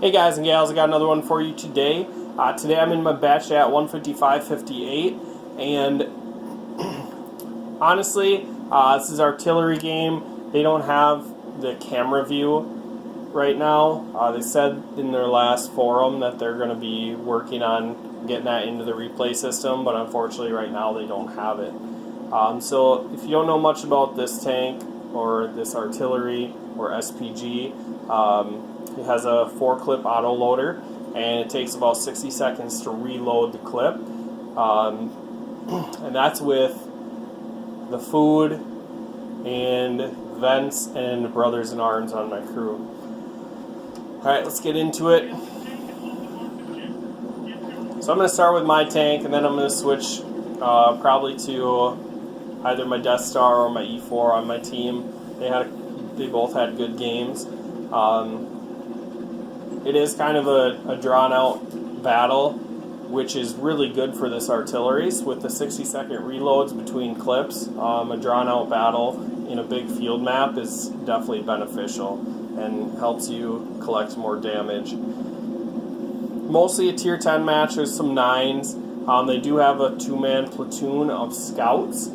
Hey guys and gals, I got another one for you today. Today I'm in my batch at 155.58, and honestly, this is artillery game. They don't have the camera view right now. They said in their last forum that they're going to be working on getting that into the replay system, but unfortunately right now they don't have it. So if you don't know much about this tank or this artillery or SPG, it has a 4-clip auto loader, and it takes about 60 seconds to reload the clip. And that's with the food and vents and brothers in arms on my crew. Alright, let's get into it. So I'm going to start with my tank, and then I'm going to switch probably to either my Death Star or my E4 on my team. They both had good games. It is kind of a drawn-out battle, which is really good for this artillery. With the 60-second reloads between clips, a drawn-out battle in a big field map is definitely beneficial and helps you collect more damage. Mostly a tier 10 match. There's some 9s. They do have a 2-man platoon of scouts.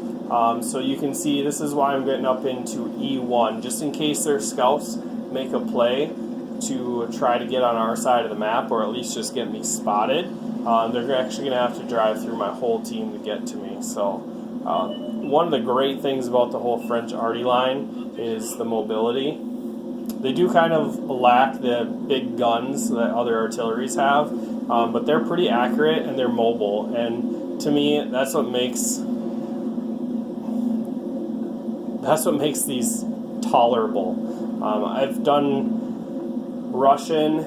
So you can see this is why I'm getting up into E1, just in case their scouts make a play to try to get on our side of the map, or at least just get me spotted. They're actually going to have to drive through my whole team to get to me. So one of the great things about the whole French Arty line is the mobility. They do kind of lack the big guns that other artilleries have, but they're pretty accurate and they're mobile. And to me, that's what makes these tolerable. I've done Russian,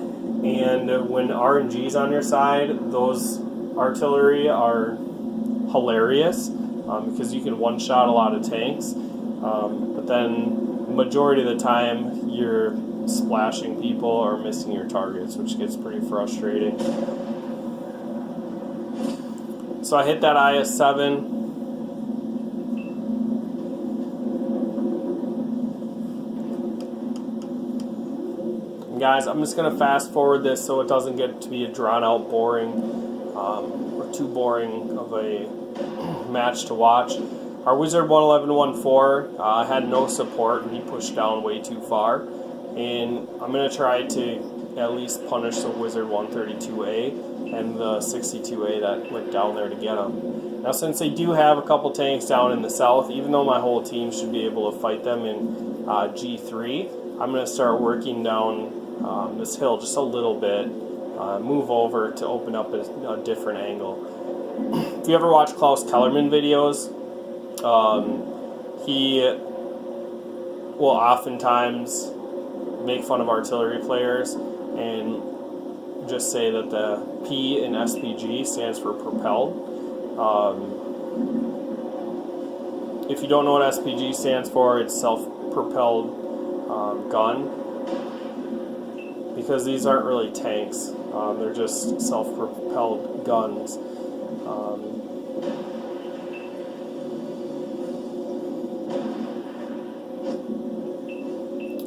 and when RNG's on your side, those artillery are hilarious because you can one-shot a lot of tanks, but then majority of the time you're splashing people or missing your targets, which gets pretty frustrating. So I hit that IS-7. Guys, I'm just going to fast forward this so it doesn't get to be a drawn out boring or too boring of a match to watch. Our Wizard 111-14 had no support, and he pushed down way too far, and I'm going to try to at least punish the Wizard 132A and the 62A that went down there to get him. Now, since they do have a couple tanks down in the south, even though my whole team should be able to fight them in G3, I'm going to start working down this hill just a little bit, move over to open up a different angle. If you ever watch Klaus Kellerman videos, he will oftentimes make fun of artillery players and just say that the P in SPG stands for propelled. If you don't know what SPG stands for, it's self-propelled gun. Because these aren't really tanks, they're just self-propelled guns.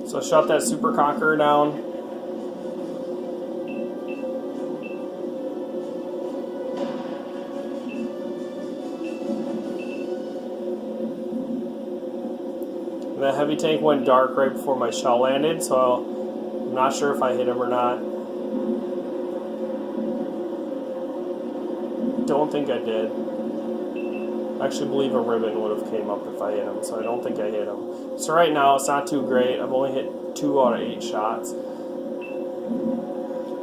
So I shot that Super Conqueror down. And that heavy tank went dark right before my shell landed, so I'm not sure if I hit him or not. Don't think I did. I actually believe a ribbon would have came up if I hit him, so I don't think I hit him. So right now it's not too great. I've only hit 2 out of 8 shots.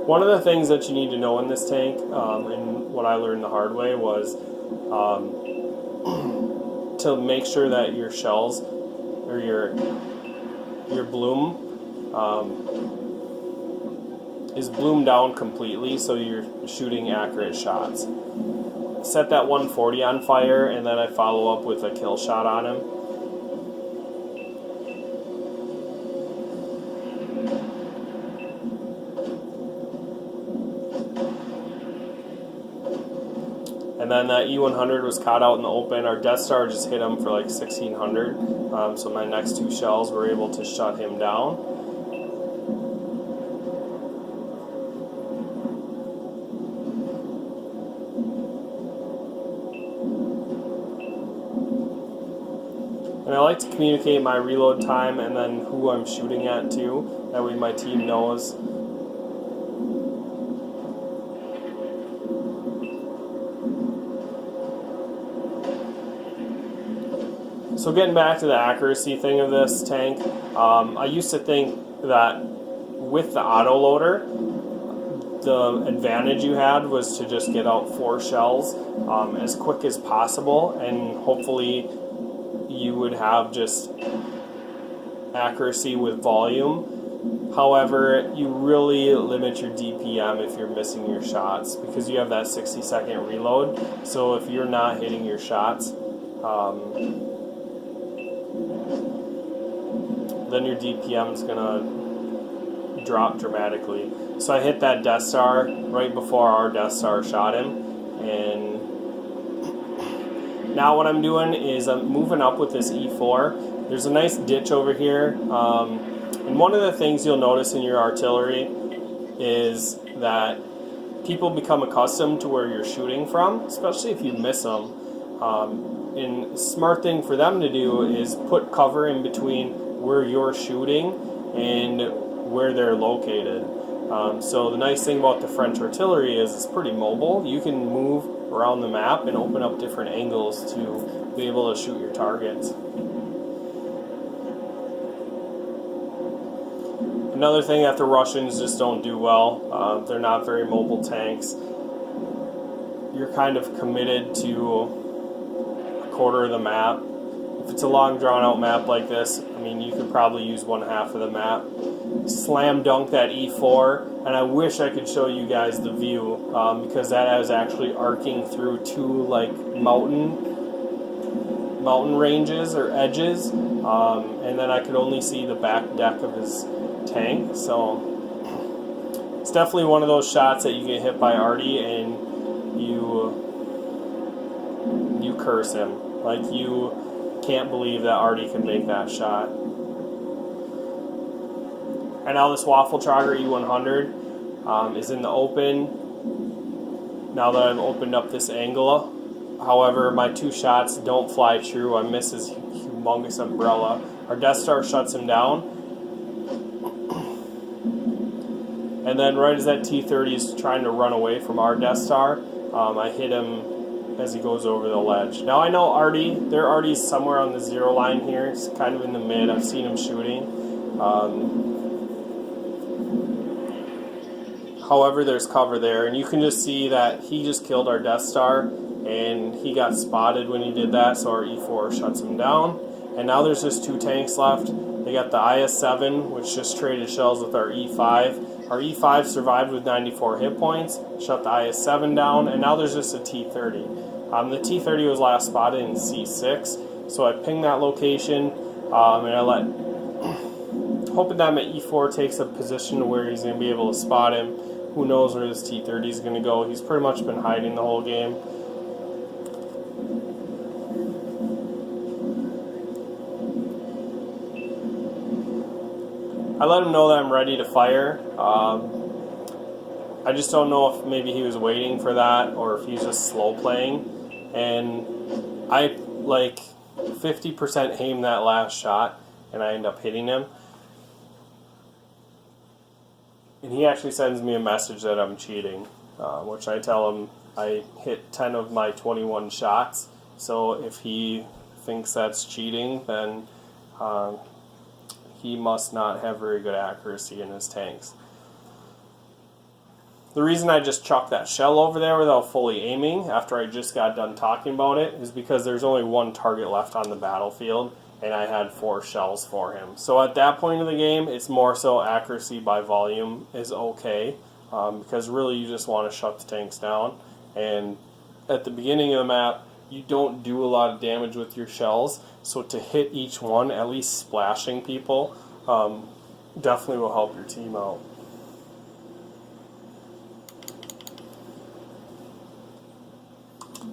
One of the things that you need to know in this tank, and what I learned the hard way, was to make sure that your shells or your bloom is bloomed down completely, so you're shooting accurate shots. Set that 140 on fire, and then I follow up with a kill shot on him. And then that E100 was caught out in the open. Our Death Star just hit him for like 1600, so my next 2 shells were able to shut him down. And I like to communicate my reload time and then who I'm shooting at too. That way my team knows. So getting back to the accuracy thing of this tank, I used to think that with the autoloader, the advantage you had was to just get out 4 shells as quick as possible, and hopefully you would have just accuracy with volume. However, you really limit your DPM if you're missing your shots because you have that 60-second reload. So if you're not hitting your shots, then your DPM is going to drop dramatically. So I hit that Death Star right before our Death Star shot him, and now what I'm doing is I'm moving up with this E4. There's a nice ditch over here, and one of the things you'll notice in your artillery is that people become accustomed to where you're shooting from, especially if you miss them. And a smart thing for them to do is put cover in between where you're shooting and where they're located. So the nice thing about the French artillery is it's pretty mobile. You can move around the map and open up different angles to be able to shoot your targets. Another thing that the Russians just don't do well, they're not very mobile tanks. You're kind of committed to a quarter of the map. If it's a long drawn out map like this, I mean, you could probably use 1/2 of the map. Slam dunk that E4, and I wish I could show you guys the view because that is actually arcing through 2 like mountain ranges or edges, and then I could only see the back deck of his tank. So it's definitely one of those shots that you get hit by Arty and you curse him. Like, you can't believe that Arty can make that shot. And now this Waffle Trogger E100 is in the open now that I've opened up this angle. However, my 2 shots don't fly true. I miss his humongous umbrella. Our Death Star shuts him down. And then right as that T-30 is trying to run away from our Death Star, I hit him as he goes over the ledge. Now I know Arty's somewhere on the 0 line here. It's kind of in the mid. I've seen him shooting. However, there's cover there, and you can just see that he just killed our Death Star, and he got spotted when he did that, so our E4 shuts him down. And now there's just 2 tanks left. They got the IS-7, which just traded shells with our E5. Our E5 survived with 94 hit points, shut the IS-7 down, and now there's just a T-30. The T-30 was last spotted in C6, so I pinged that location, and I hoping that my E4 takes a position to where he's going to be able to spot him. Who knows where this T-30 is going to go. He's pretty much been hiding the whole game. I let him know that I'm ready to fire. I just don't know if maybe he was waiting for that or if he's just slow playing. And I like 50% aim that last shot, and I end up hitting him. And he actually sends me a message that I'm cheating, which I tell him I hit 10 of my 21 shots. So if he thinks that's cheating, then he must not have very good accuracy in his tanks. The reason I just chucked that shell over there without fully aiming after I just got done talking about it is because there's only 1 target left on the battlefield, and I had 4 shells for him. So at that point of the game, it's more so accuracy by volume is okay, because really you just want to shut the tanks down. And at the beginning of the map, you don't do a lot of damage with your shells, so to hit each one, at least splashing people, definitely will help your team out.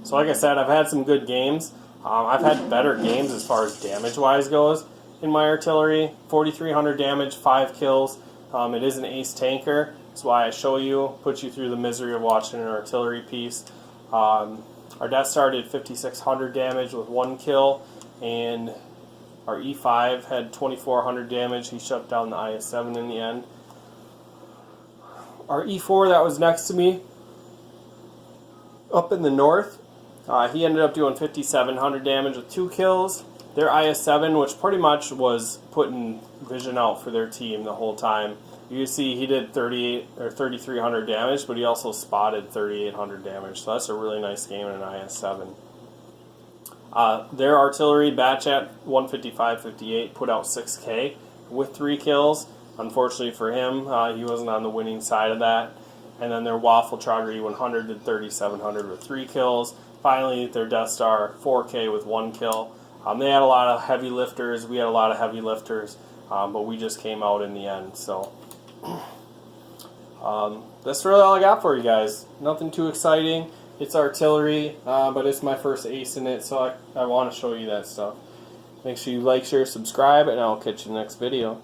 So like I said, I've had some good games. I've had better games as far as damage-wise goes in my artillery. 4,300 damage, 5 kills. It is an ace tanker. That's why I show you, put you through the misery of watching an artillery piece. Our Death Star did 5,600 damage with 1 kill, and Our E5 had 2400 damage. He shut down the IS-7 in the end. Our E4 that was next to me, up in the north, he ended up doing 5700 damage with 2 kills. Their IS-7, which pretty much was putting vision out for their team the whole time. You see he did 3,300 damage, but he also spotted 3,800 damage. So that's a really nice game in an IS-7. Their artillery, batch at 155.58, put out 6K with 3 kills. Unfortunately for him, he wasn't on the winning side of that. And then their Waffle Trogger E100 did 3,700 with 3 kills. Finally, their Death Star 4K with 1 kill. They had a lot of heavy lifters. We had a lot of heavy lifters, but we just came out in the end. So that's really all I got for you guys. Nothing too exciting. It's artillery, but it's my first ace in it, so I want to show you that stuff. Make sure you like, share, subscribe, and I'll catch you in the next video.